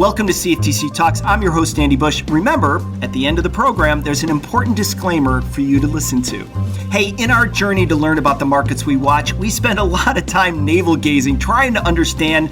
Welcome to CFTC Talks. I'm your host, Andy Bush. Remember, at the end of the program, there's an important disclaimer for you to listen to. Hey, in our journey to learn about the markets we watch, we spend a lot of time navel-gazing, trying to understand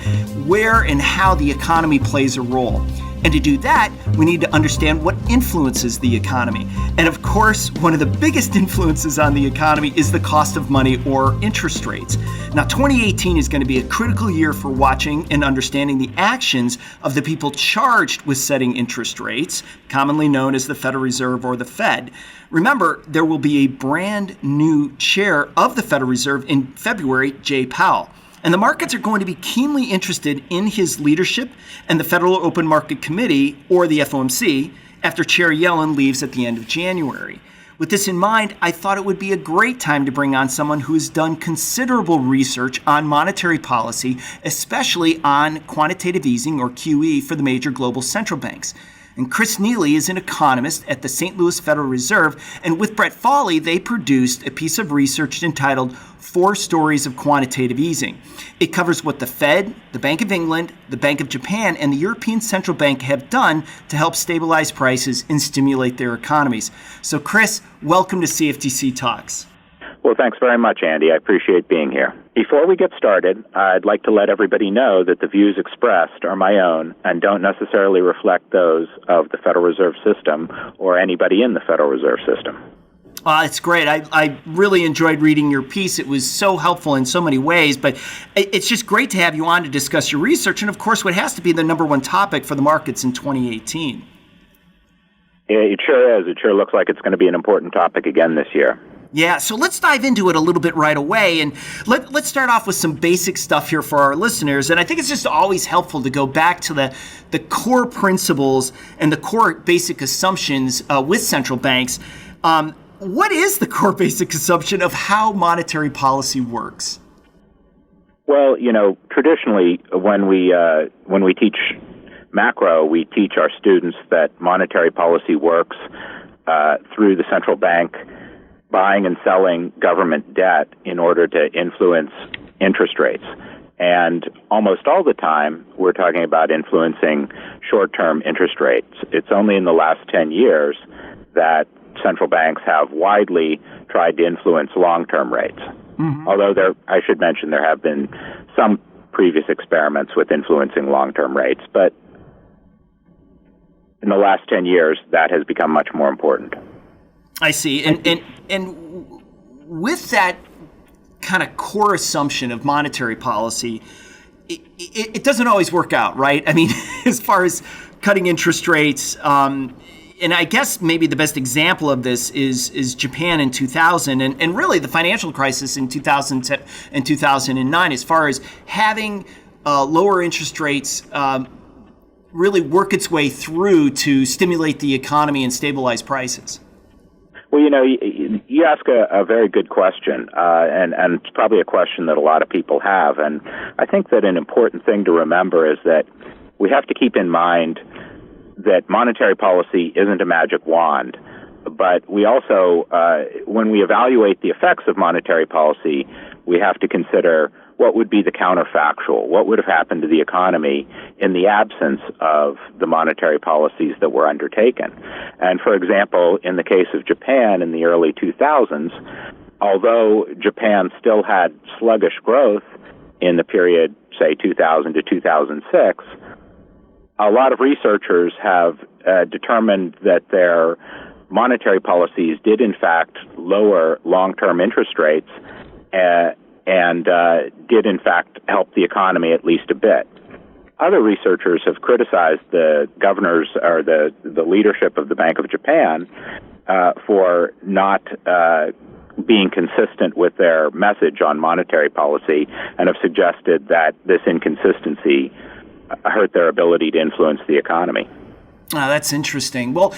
where and how the economy plays a role. And to do that, we need to understand what influences the economy. And of course, one of the biggest influences on the economy is the cost of money or interest rates. Now, 2018 is going to be a critical year for watching and understanding the actions of the people charged with setting interest rates, commonly known as the Federal Reserve or the Fed. Remember, there will be a brand new chair of the Federal Reserve in February, Jay Powell. And the markets are going to be keenly interested in his leadership and the Federal Open Market Committee, or the FOMC, after Chair Yellen leaves at the end of January. With this in mind, I thought it would be a great time to bring on someone who has done considerable research on monetary policy, especially on quantitative easing, or QE, for the major global central banks. And Chris Neely is an economist at the St. Louis Federal Reserve, and with Brett Foley, they produced a piece of research entitled 4 Stories of Quantitative Easing. It covers what the Fed, the Bank of England, the Bank of Japan, and the European Central Bank have done to help stabilize prices and stimulate their economies. So Chris, welcome to CFTC Talks. Well, thanks very much, Andy. I appreciate being here. Before we get started, I'd like to let everybody know that the views expressed are my own and don't necessarily reflect those of the Federal Reserve System or anybody in the Federal Reserve System. It's great. I really enjoyed reading your piece. It was so helpful in so many ways, but it's just great to have you on to discuss your research and, of course, what has to be the number one topic for the markets in 2018. It sure is. It sure looks like it's going to be an important topic again this year. Yeah, so let's dive into it a little bit right away, and let's start off with some basic stuff here for our listeners. And I think it's just always helpful to go back to the core principles and the core basic assumptions with central banks. What is the core basic assumption of how monetary policy works? Well, traditionally, when we teach macro, we teach our students that monetary policy works through the central bank buying and selling government debt in order to influence interest rates. And almost all the time, we're talking about influencing short-term interest rates. It's only in the last 10 years that central banks have widely tried to influence long-term rates. Mm-hmm. Although I should mention there have been some previous experiments with influencing long-term rates, but in the last 10 years, that has become much more important. I see. And with that kind of core assumption of monetary policy, it doesn't always work out, right? I mean, as far as cutting interest rates, and I guess maybe the best example of this is Japan in 2000 and really the financial crisis in 2000 and 2009, as far as having lower interest rates really work its way through to stimulate the economy and stabilize prices. Well, you ask a very good question, and it's probably a question that a lot of people have. And I think that an important thing to remember is that we have to keep in mind that monetary policy isn't a magic wand. But we also, when we evaluate the effects of monetary policy, we have to consider what would be the counterfactual, what would have happened to the economy in the absence of the monetary policies that were undertaken. And for example, in the case of Japan in the early 2000s, although Japan still had sluggish growth in the period, say, 2000 to 2006, a lot of researchers have determined that their monetary policies did in fact lower long-term interest rates and did in fact help the economy at least a bit. Other researchers have criticized the governors or the leadership of the Bank of Japan for not being consistent with their message on monetary policy and have suggested that this inconsistency hurt their ability to influence the economy. That's interesting. Well,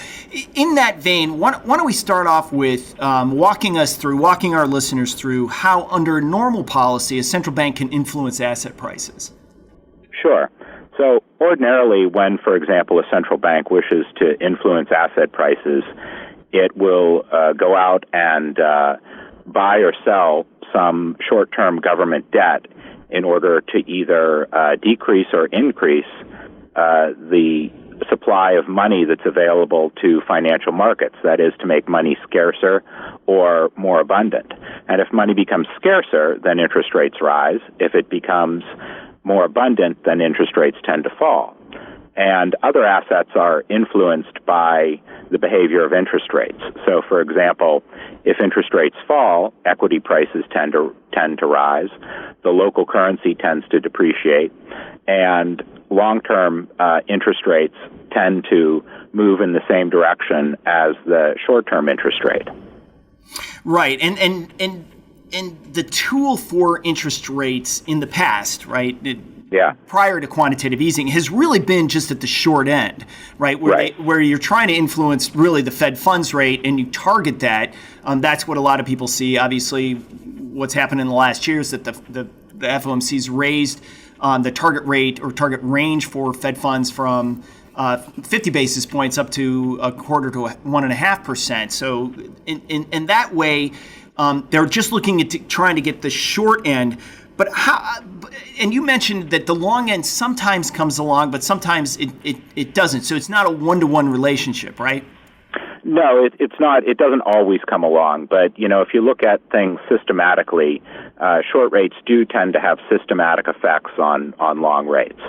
in that vein, why don't we start off with walking our listeners through how, under normal policy, a central bank can influence asset prices? Sure. So ordinarily, when, for example, a central bank wishes to influence asset prices, it will go out and buy or sell some short-term government debt in order to either decrease or increase the supply of money that's available to financial markets, that is, to make money scarcer or more abundant. And if money becomes scarcer, then interest rates rise. If it becomes more abundant, then interest rates tend to fall. And other assets are influenced by the behavior of interest rates. So, for example, if interest rates fall, equity prices tend to rise, the local currency tends to depreciate, and long-term interest rates tend to move in the same direction as the short-term interest rate. Right, and the tool for interest rates in the past, right? Prior to quantitative easing, has really been just at the short end, right? Where you're trying to influence really the Fed funds rate, and you target that. That's what a lot of people see. Obviously, what's happened in the last year is that the FOMC's raised the target rate or target range for Fed funds from 50 basis points up to a quarter to 1.5%. So in that way, they're just looking at trying to get the short end. But how? And you mentioned that the long end sometimes comes along, but sometimes it doesn't. So it's not a one-to-one relationship, right? No, it's not. It doesn't always come along. But if you look at things systematically, short rates do tend to have systematic effects on long rates.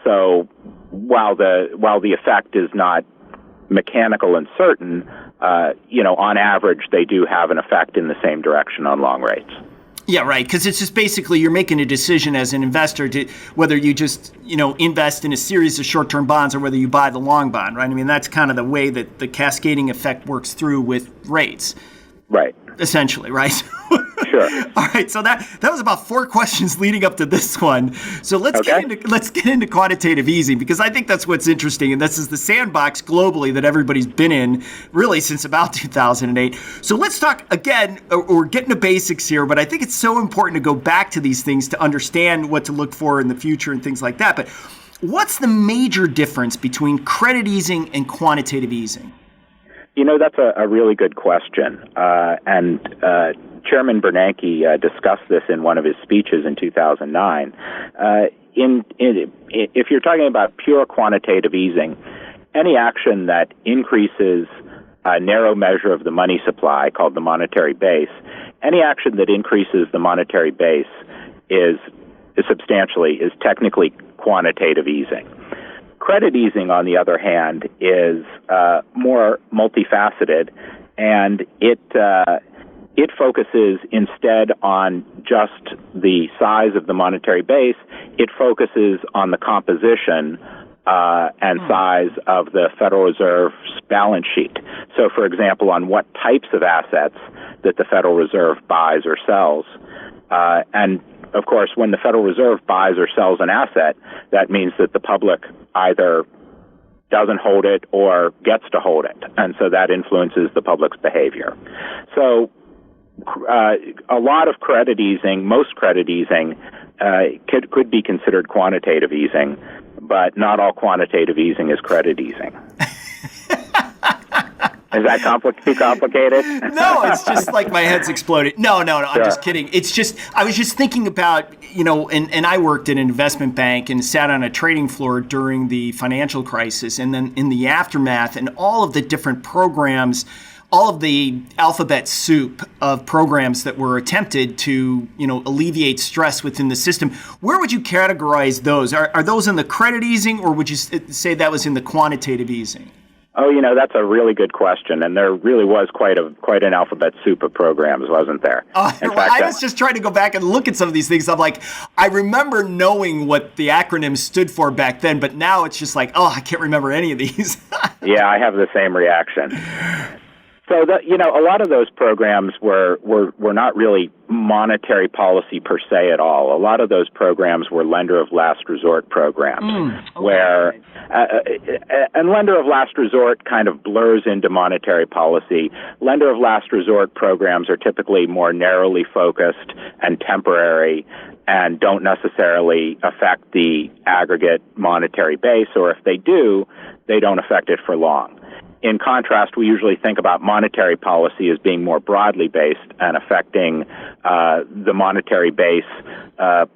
So while the effect is not mechanical and certain, on average they do have an effect in the same direction on long rates. Yeah, right. Because it's just basically you're making a decision as an investor to whether you just, invest in a series of short-term bonds or whether you buy the long bond, right? I mean, that's kind of the way that the cascading effect works through with rates. Right. Essentially, right? Sure. All right. So that was about 4 questions leading up to this one. So let's get into quantitative easing, because I think that's what's interesting, and this is the sandbox globally that everybody's been in really since about 2008. So let's talk again. We're getting to basics here, but I think it's so important to go back to these things to understand what to look for in the future and things like that. But what's the major difference between credit easing and quantitative easing? That's a really good question. And Chairman Bernanke discussed this in one of his speeches in 2009. If you're talking about pure quantitative easing, any action that increases a narrow measure of the money supply called the monetary base, any action that increases the monetary base is technically quantitative easing. Credit easing, on the other hand, is more multifaceted, and it focuses instead on just the size of the monetary base. It focuses on the composition and size of the Federal Reserve's balance sheet. So, for example, on what types of assets that the Federal Reserve buys or sells, and of course, when the Federal Reserve buys or sells an asset, that means that the public either doesn't hold it or gets to hold it, and so that influences the public's behavior. So a lot of credit easing, most credit easing, could be considered quantitative easing, but not all quantitative easing is credit easing. Is that too complicated? No, it's just like my head's exploded. No, I'm just kidding. It's just, I was just thinking about, and I worked in an investment bank and sat on a trading floor during the financial crisis, and then in the aftermath, and all of the different programs, all of the alphabet soup of programs that were attempted to, alleviate stress within the system. Where would you categorize those? Are those in the credit easing, or would you say that was in the quantitative easing? Oh, that's a really good question, and there really was quite an alphabet soup of programs, wasn't there? I was just trying to go back and look at some of these things. I'm like, I remember knowing what the acronyms stood for back then, but now it's just like, I can't remember any of these. Yeah, I have the same reaction. So a lot of those programs were not really monetary policy per se at all. A lot of those programs were lender of last resort programs, where and lender of last resort kind of blurs into monetary policy. Lender of last resort programs are typically more narrowly focused and temporary, and don't necessarily affect the aggregate monetary base, or if they do, they don't affect it for long. In contrast, we usually think about monetary policy as being more broadly based and affecting the monetary base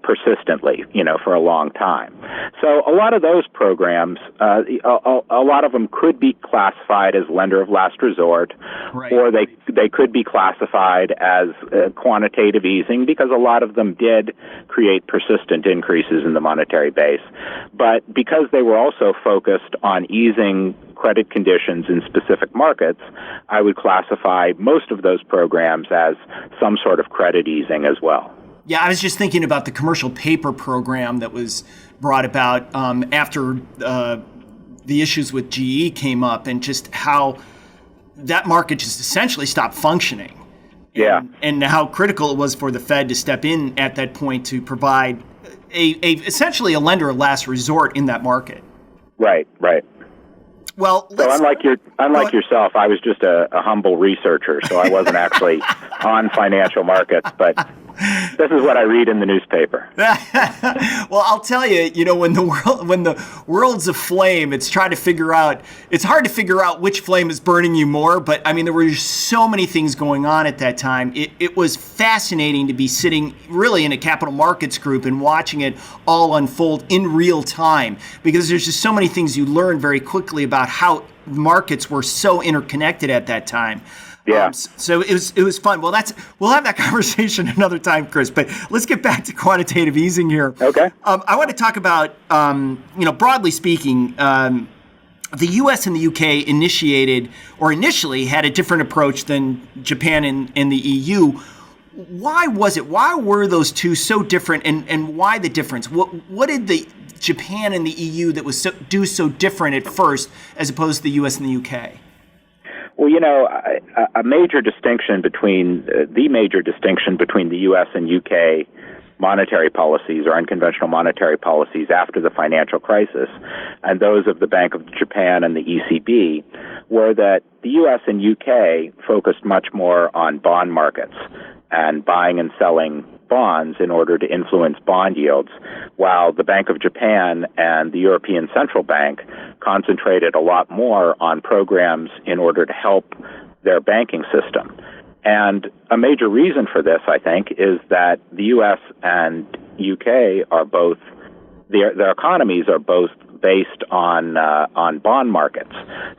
persistently, for a long time. So a lot of those programs, a lot of them could be classified as lender of last resort, right, or they could be classified as quantitative easing, because a lot of them did create persistent increases in the monetary base. But because they were also focused on easing credit conditions in specific markets, I would classify most of those programs as some sort of credit easing as well. Yeah, I was just thinking about the commercial paper program that was brought about after the issues with GE came up, and just how that market just essentially stopped functioning. Yeah. And how critical it was for the Fed to step in at that point to provide essentially a lender of last resort in that market. Right. Well, so unlike yourself, I was just a humble researcher, so I wasn't actually on financial markets, but this is what I read in the newspaper. Well, I'll tell you, when the world's aflame, it's hard to figure out which flame is burning you more. But I mean, there were so many things going on at that time. It was fascinating to be sitting really in a capital markets group and watching it all unfold in real time, because there's just so many things you learn very quickly about how markets were so interconnected at that time. Yeah. So it was fun. Well, we'll have that conversation another time, Chris. But let's get back to quantitative easing here. Okay. I want to talk about, broadly speaking, the U.S. and the U.K. initially had a different approach than Japan and the EU. Why was it? Why were those two so different, and why the difference? What did the Japan and the EU that was do so different at first, as opposed to the U.S. and the U.K.? Well, a major distinction between the U.S. and U.K. monetary policies, or unconventional monetary policies, after the financial crisis and those of the Bank of Japan and the ECB were that the U.S. and U.K. focused much more on bond markets and buying and selling bonds in order to influence bond yields, while the Bank of Japan and the European Central Bank concentrated a lot more on programs in order to help their banking system. And a major reason for this, I think, is that the U.S. and U.K. are both, their economies are both based on bond markets.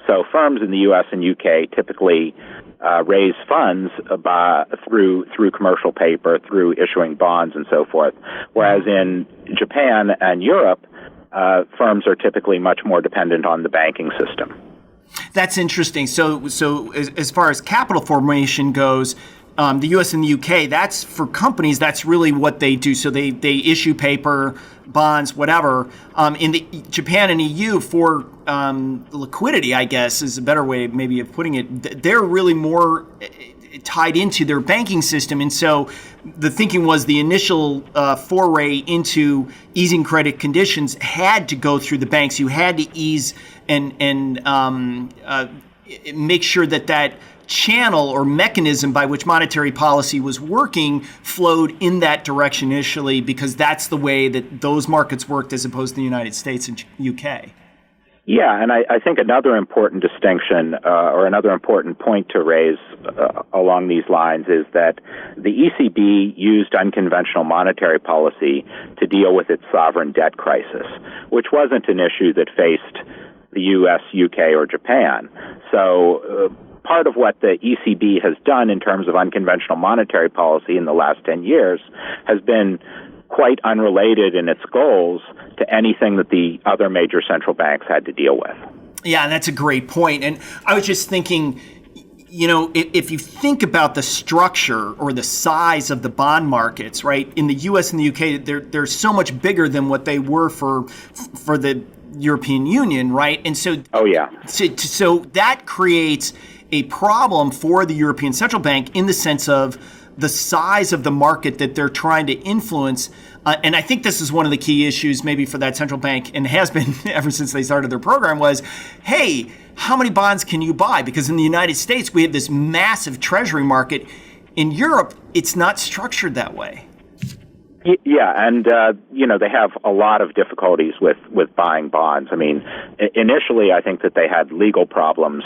So firms in the U.S. and U.K. typically raise funds through commercial paper, through issuing bonds and so forth. Whereas in Japan and Europe, firms are typically much more dependent on the banking system. That's interesting. So as far as capital formation goes, the U.S. and the U.K., that's for companies, that's really what they do. So they issue paper, bonds, whatever. In the Japan and EU, for liquidity, I guess, is a better way maybe of putting it, they're really more tied into their banking system. And so the thinking was the initial foray into easing credit conditions had to go through the banks. You had to ease and make sure that channel or mechanism by which monetary policy was working flowed in that direction initially, because that's the way that those markets worked as opposed to the United States and UK. Yeah, and I think another important distinction or another important point to raise along these lines is that the ECB used unconventional monetary policy to deal with its sovereign debt crisis, which wasn't an issue that faced the U.S., UK, or Japan. So part of what the ECB has done in terms of unconventional monetary policy in the last 10 years has been quite unrelated in its goals to anything that the other major central banks had to deal with. Yeah, that's a great point. And I was just thinking, if you think about the structure or the size of the bond markets, right, in the U.S. and the U.K., they're so much bigger than what they were for the European Union, right? And so, so that creates a problem for the European Central Bank in the sense of the size of the market that they're trying to influence. And I think this is one of the key issues maybe for that central bank, and has been ever since they started their program, was, hey, how many bonds can you buy? Because in the United States, we have this massive treasury market. In Europe, it's not structured that way. Yeah, and they have a lot of difficulties with buying bonds. I mean, initially, I think that they had legal problems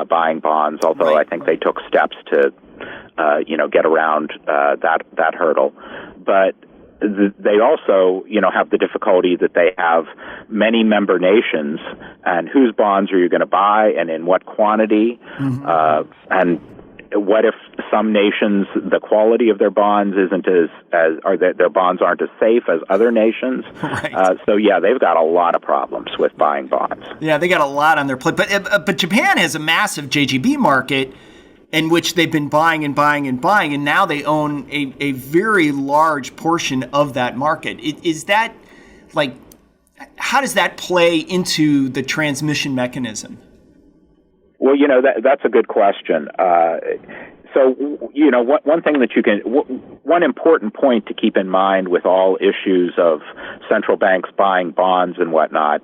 buying bonds, although I think they took steps to, get around that hurdle. But they also, have the difficulty that they have many member nations, and whose bonds are you going to buy, and in what quantity, and what if some nations, the quality of their bonds isn't or their bonds aren't as safe as other nations. Right. So they've got a lot of problems with buying bonds. Yeah, they got a lot on their plate. But Japan has a massive JGB market in which they've been buying and buying and buying, and now they own a very large portion of that market. Is that, how does that play into the transmission mechanism? Well, that's a good question. One thing one important point to keep in mind with all issues of central banks buying bonds and whatnot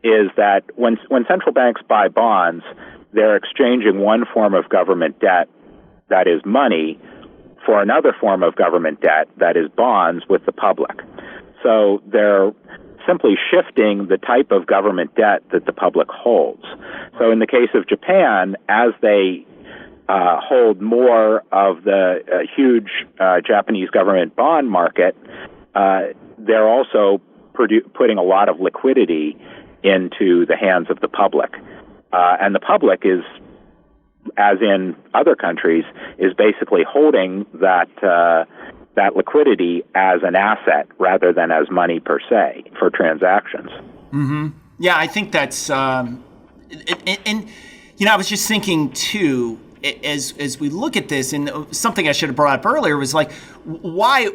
is that when central banks buy bonds, they're exchanging one form of government debt, that is money, for another form of government debt, that is bonds, with the public. So they're simply shifting the type of government debt that the public holds. So in the case of Japan, as they hold more of the huge Japanese government bond market, they're also putting a lot of liquidity into the hands of the public. And the public is, as in other countries, is basically holding that liquidity as an asset rather than as money per se for transactions. Mm-hmm. Yeah, I think that's, I was just thinking too, as we look at this, and something I should have brought up earlier was why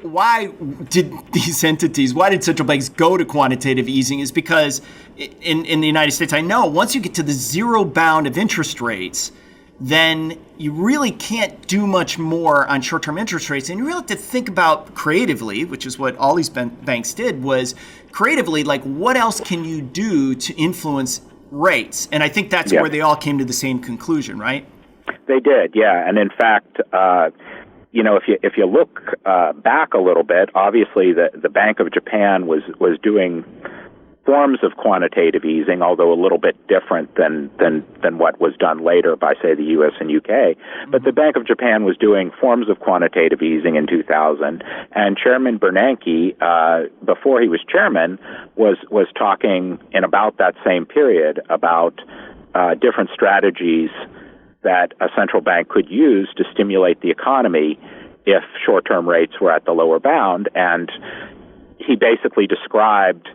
did these entities, why did central banks go to quantitative easing? Is because in the United States, I know once you get to the zero bound of interest rates, then you really can't do much more on short-term interest rates. And you really have to think about creatively, which is what all these banks did, was creatively, what else can you do to influence rates? And I think that's where they all came to the same conclusion, right? They did, yeah. And in fact, if you look back a little bit, obviously the Bank of Japan was doing forms of quantitative easing, although a little bit different than what was done later by, say, the U.S. and U.K. But the Bank of Japan was doing forms of quantitative easing in 2000, and Chairman Bernanke, before he was chairman, was talking in about that same period about different strategies that a central bank could use to stimulate the economy if short-term rates were at the lower bound. And he basically described,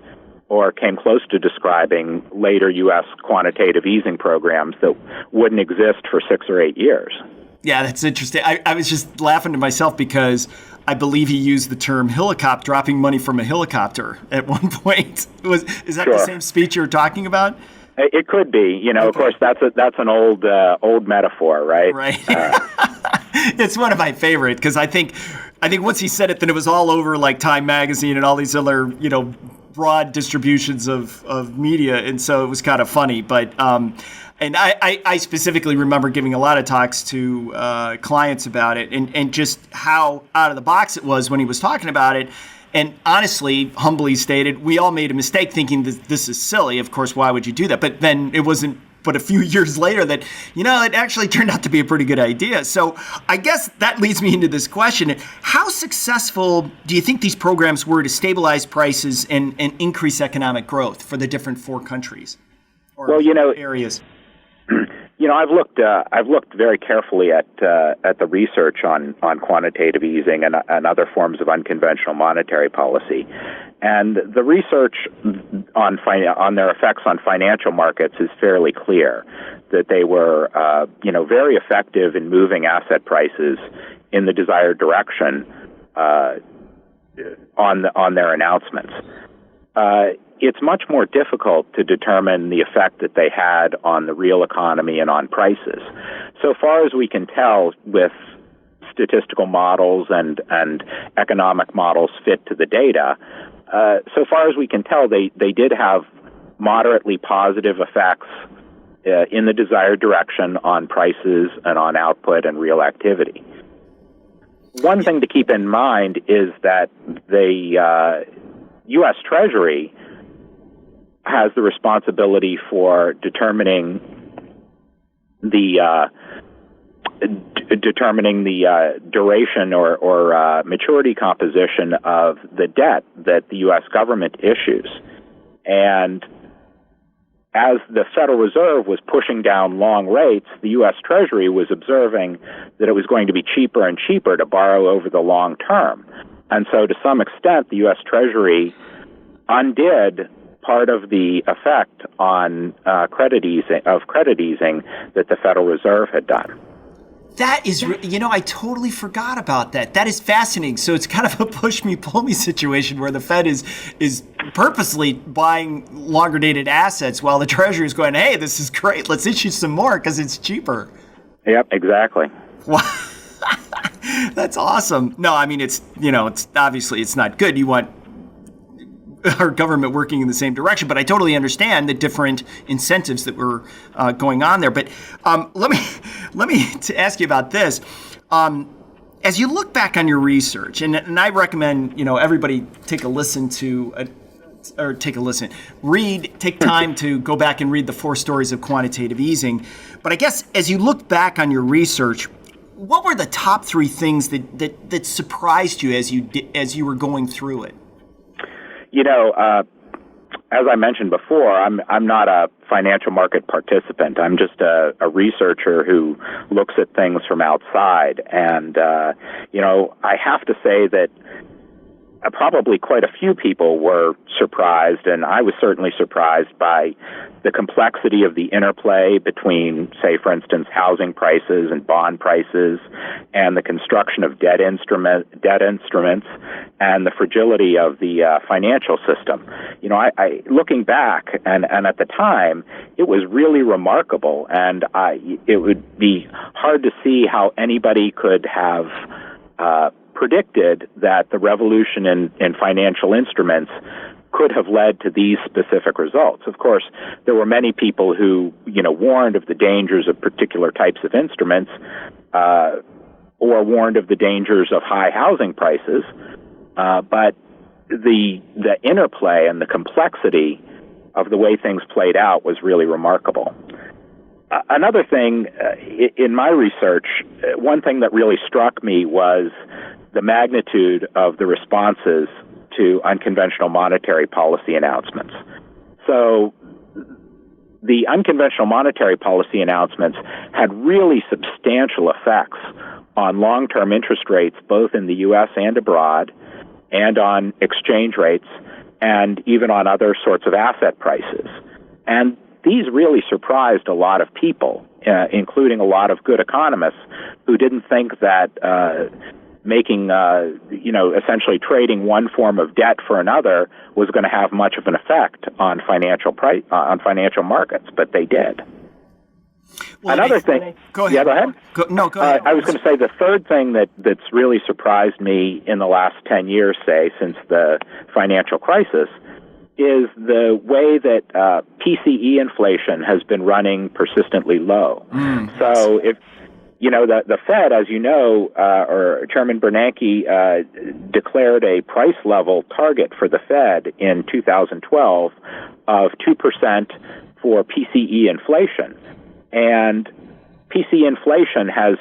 or came close to describing, later U.S. quantitative easing programs that wouldn't exist for 6 or 8 years. Yeah, that's interesting. I was just laughing to myself because I believe he used the term helicopter, dropping money from a helicopter at one point. Is that Sure. The same speech you were talking about? It could be. Okay. Of course, that's an old metaphor, right? Right. It's one of my favorite because I think once he said it, then it was all over Time Magazine and all these other broad distributions of media, and so it was kind of funny. But and I specifically remember giving a lot of talks to clients about it, and just how out of the box it was when he was talking about it. And honestly, humbly stated, we all made a mistake thinking that this is silly. Of course, why would you do that? But then it wasn't but a few years later that, it actually turned out to be a pretty good idea. So I guess that leads me into this question. How successful do you think these programs were to stabilize prices and increase economic growth for the different 4 countries or areas? I've looked very carefully at the research on quantitative easing and other forms of unconventional monetary policy, and the research on their effects on financial markets is fairly clear. That they were very effective in moving asset prices in the desired direction on their announcements. It's much more difficult to determine the effect that they had on the real economy and on prices. So far as we can tell, with statistical models and economic models fit to the data, so far as we can tell, they did have moderately positive effects in the desired direction on prices and on output and real activity. One thing to keep in mind is that the U.S. Treasury has the responsibility for determining the determining the duration or maturity composition of the debt that the U.S. government issues. And as the Federal Reserve was pushing down long rates, the U.S. Treasury was observing that it was going to be cheaper and cheaper to borrow over the long term. And so to some extent, the U.S. Treasury undid part of the effect on credit easing that the Federal Reserve had done. That is, I totally forgot about that. That is fascinating. So it's kind of a push me, pull me situation where the Fed is purposely buying longer dated assets while the Treasury is going, hey, this is great. Let's issue some more because it's cheaper. Yep, exactly. Wow. That's awesome. No, I mean, it's obviously it's not good. You want our government working in the same direction, but I totally understand the different incentives that were going on there. But let me ask you about this. As you look back on your research, and I recommend everybody take time to go back and read the 4 stories of quantitative easing. But I guess as you look back on your research, what were the top 3 things that surprised you as you were going through it? As I mentioned before, I'm not a financial market participant. I'm just a researcher who looks at things from outside. And, I have to say that probably quite a few people were surprised, and I was certainly surprised by the complexity of the interplay between, say, for instance, housing prices and bond prices, and the construction of debt instruments, and the fragility of the financial system. I looking back, and at the time, it was really remarkable, and it would be hard to see how anybody could have predicted that the revolution in financial instruments could have led to these specific results. Of course, there were many people who, warned of the dangers of particular types of instruments, or warned of the dangers of high housing prices. But the interplay and the complexity of the way things played out was really remarkable. Another thing in my research, one thing that really struck me was the magnitude of the responses to unconventional monetary policy announcements. So the unconventional monetary policy announcements had really substantial effects on long-term interest rates, both in the U.S. and abroad, and on exchange rates, and even on other sorts of asset prices. And these really surprised a lot of people, including a lot of good economists who didn't think that making, essentially trading one form of debt for another was going to have much of an effect on financial markets, but they did. Well, Another thing. Go ahead. Yeah, go ahead. Go ahead. I was going to say the third thing that's really surprised me in the last 10 years, say, since the financial crisis, is the way that PCE inflation has been running persistently low. So if the Fed, as you know, or Chairman Bernanke declared a price level target for the Fed in 2012 of 2% for PCE inflation. And PCE inflation has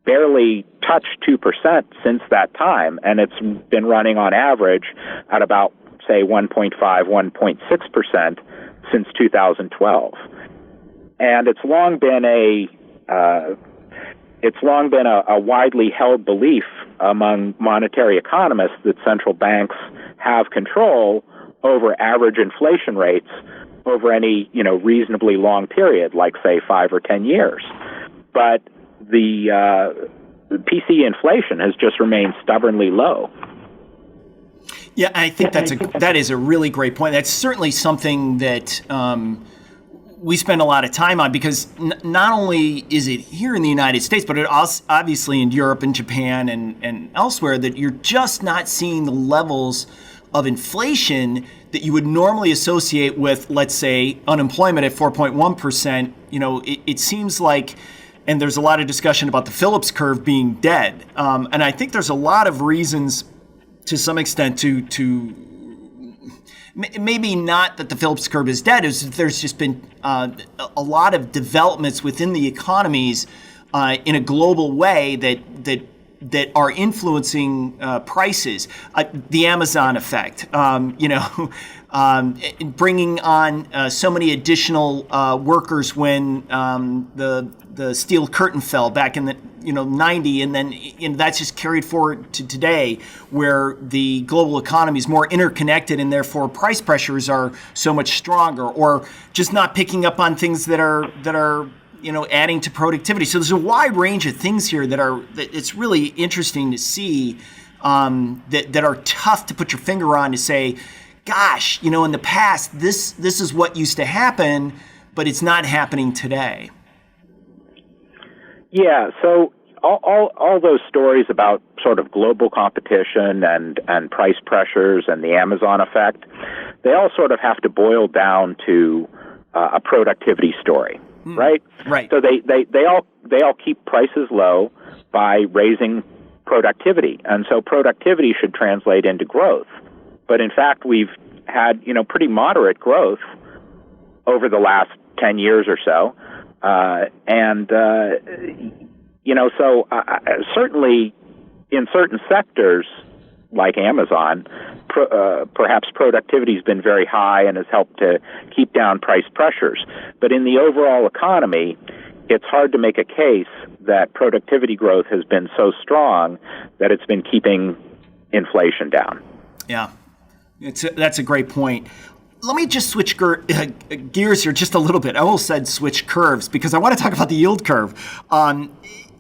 barely touched 2% since that time, and it's been running on average at about, say, 1.5, 1.6% since 2012. And it's long been a widely held belief among monetary economists that central banks have control over average inflation rates over any, reasonably long period, like, say, 5 or 10 years. But the PCE inflation has just remained stubbornly low. Yeah, I think that is a really great point. That's certainly something that we spend a lot of time on, because not only is it here in the United States, but it also obviously in Europe and Japan and elsewhere, that you're just not seeing the levels of inflation that you would normally associate with, let's say, unemployment at 4.1%. It seems like, and there's a lot of discussion about the Phillips curve being dead. And I think there's a lot of reasons to some extent to maybe not that the Phillips curve is dead, is there's just been a lot of developments within the economies in a global way that are influencing prices. The Amazon effect, bringing on so many additional workers when the steel curtain fell back in the 90, and then that's just carried forward to today, where the global economy is more interconnected and therefore price pressures are so much stronger, or just not picking up on things that are adding to productivity. So there's a wide range of things here that it's really interesting to see that are tough to put your finger on to say, gosh, in the past, this is what used to happen, but it's not happening today. Yeah, so all those stories about sort of global competition and price pressures and the Amazon effect, they all sort of have to boil down to a productivity story. Right. So they all keep prices low by raising productivity, and so productivity should translate into growth. But in fact, we've had pretty moderate growth over the last 10 years or so, so certainly in certain sectors like Amazon, perhaps productivity has been very high and has helped to keep down price pressures. But in the overall economy, it's hard to make a case that productivity growth has been so strong that it's been keeping inflation down. Yeah, that's a great point. Let me just switch gears here just a little bit. I almost said switch curves because I want to talk about the yield curve.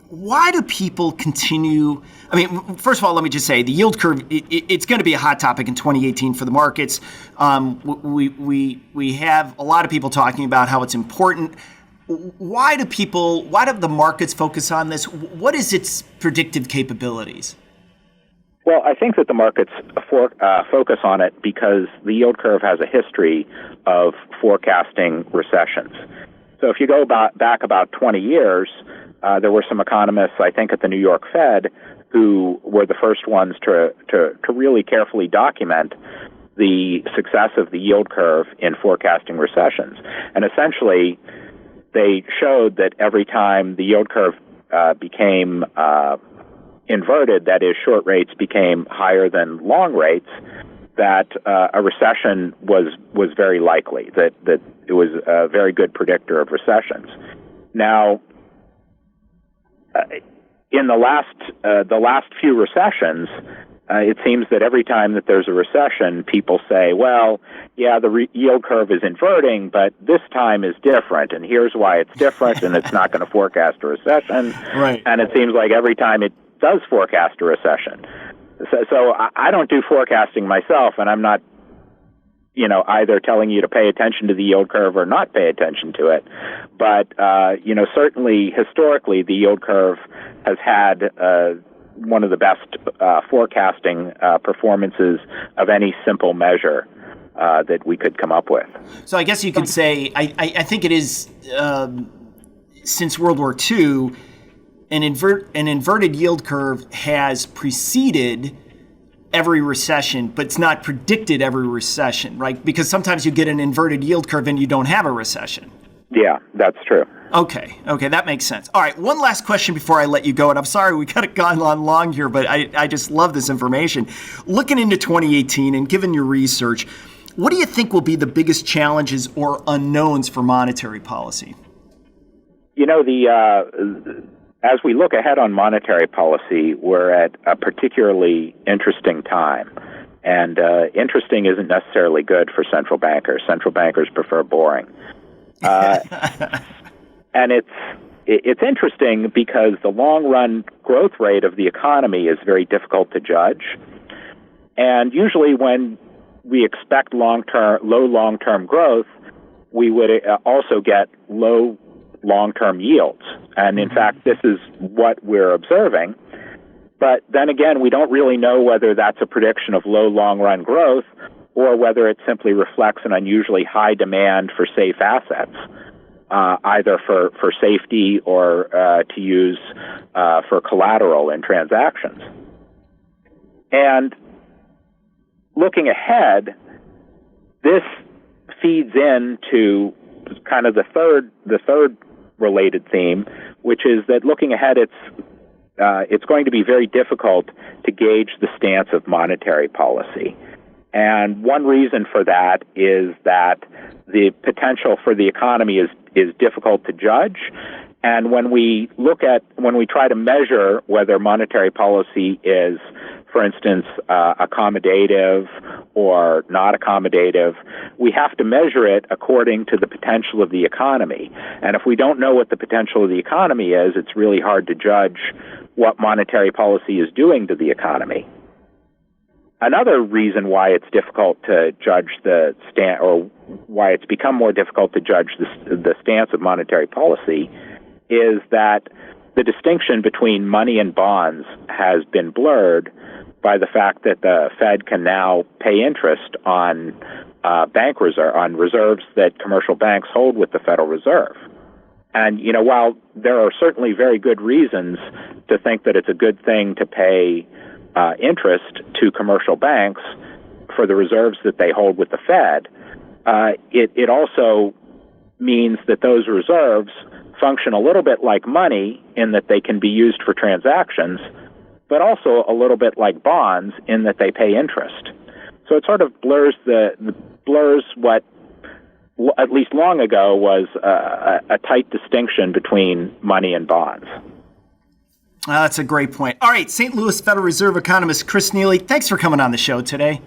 Why do people continue? I mean, first of all, let me just say the yield curve, it's going to be a hot topic in 2018 for the markets. We have a lot of people talking about how it's important. Why do the markets focus on this? What is its predictive capabilities? Well, I think that the markets focus on it because the yield curve has a history of forecasting recessions. So if you go back about 20 years, there were some economists, I think, at the New York Fed who were the first ones to really carefully document the success of the yield curve in forecasting recessions. And essentially, they showed that every time the yield curve became inverted, that is, short rates became higher than long rates, that a recession was very likely, that it was a very good predictor of recessions. Now, in the last few recessions, it seems that every time that there's a recession, people say, well, yeah, the yield curve is inverting, but this time is different, and here's why it's different, and it's not going to forecast a recession. Right. And it seems like every time it does forecast a recession. So I don't do forecasting myself, and I'm not, either telling you to pay attention to the yield curve or not pay attention to it. But, certainly historically, the yield curve has had one of the best forecasting performances of any simple measure that we could come up with. So I guess you could say, I think it is, since World War II, an inverted yield curve has preceded every recession, but it's not predicted every recession, right? Because sometimes you get an inverted yield curve and you don't have a recession. Yeah, that's true. Okay, that makes sense. All right, one last question before I let you go, and I'm sorry we kind of gone on long here, but I just love this information. Looking into 2018 and given your research, what do you think will be the biggest challenges or unknowns for monetary policy? As we look ahead on monetary policy, we're at a particularly interesting time. And interesting isn't necessarily good for central bankers. Central bankers prefer boring. And it's interesting because the long-run growth rate of the economy is very difficult to judge. And usually when we expect low long-term growth, we would also get low long-term yields. And in fact, this is what we're observing. But then again, we don't really know whether that's a prediction of low long-run growth or whether it simply reflects an unusually high demand for safe assets, either for safety or to use for collateral in transactions. And looking ahead, this feeds into kind of the third related theme, which is that looking ahead, it's going to be very difficult to gauge the stance of monetary policy. And one reason for that is that the potential for the economy is difficult to judge. And when we try to measure whether monetary policy is, for instance, accommodative or not accommodative, we have to measure it according to the potential of the economy. And if we don't know what the potential of the economy is, it's really hard to judge what monetary policy is doing to the economy. Another reason why it's difficult to judge or why it's become more difficult to judge the stance of monetary policy is that the distinction between money and bonds has been blurred by the fact that the Fed can now pay interest on on reserves that commercial banks hold with the Federal Reserve. And, while there are certainly very good reasons to think that it's a good thing to pay interest to commercial banks for the reserves that they hold with the Fed, it also means that those reserves function a little bit like money in that they can be used for transactions, but also a little bit like bonds in that they pay interest. So it sort of blurs what, at least long ago, was a tight distinction between money and bonds. That's a great point. All right, St. Louis Federal Reserve economist Chris Neely, thanks for coming on the show today.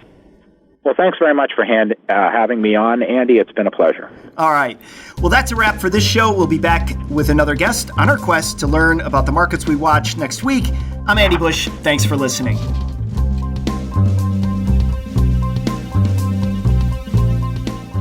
Well, thanks very much for having me on, Andy. It's been a pleasure. All right. Well, that's a wrap for this show. We'll be back with another guest on our quest to learn about the markets we watch next week. I'm Andy Bush. Thanks for listening.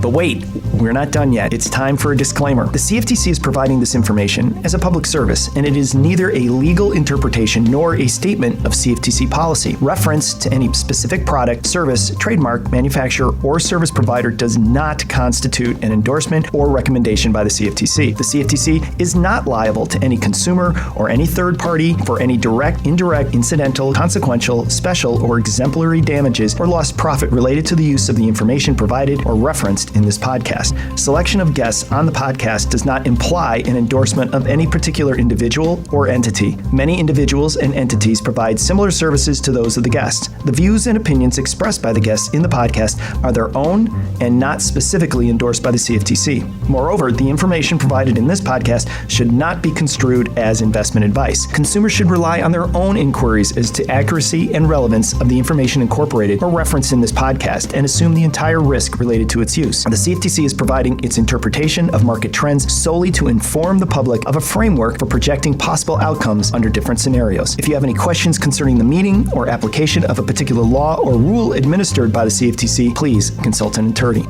But wait, we're not done yet. It's time for a disclaimer. The CFTC is providing this information as a public service, and it is neither a legal interpretation nor a statement of CFTC policy. Reference to any specific product, service, trademark, manufacturer, or service provider does not constitute an endorsement or recommendation by the CFTC. The CFTC is not liable to any consumer or any third party for any direct, indirect, incidental, consequential, special, or exemplary damages or lost profit related to the use of the information provided or referenced in this podcast. Selection of guests on the podcast does not imply an endorsement of any particular individual or entity. Many individuals and entities provide similar services to those of the guests. The views and opinions expressed by the guests in the podcast are their own and not specifically endorsed by the CFTC. Moreover, the information provided in this podcast should not be construed as investment advice. Consumers should rely on their own inquiries as to accuracy and relevance of the information incorporated or referenced in this podcast and assume the entire risk related to its use. The CFTC is providing its interpretation of market trends solely to inform the public of a framework for projecting possible outcomes under different scenarios. If you have any questions concerning the meaning or application of a particular law or rule administered by the CFTC, please consult an attorney.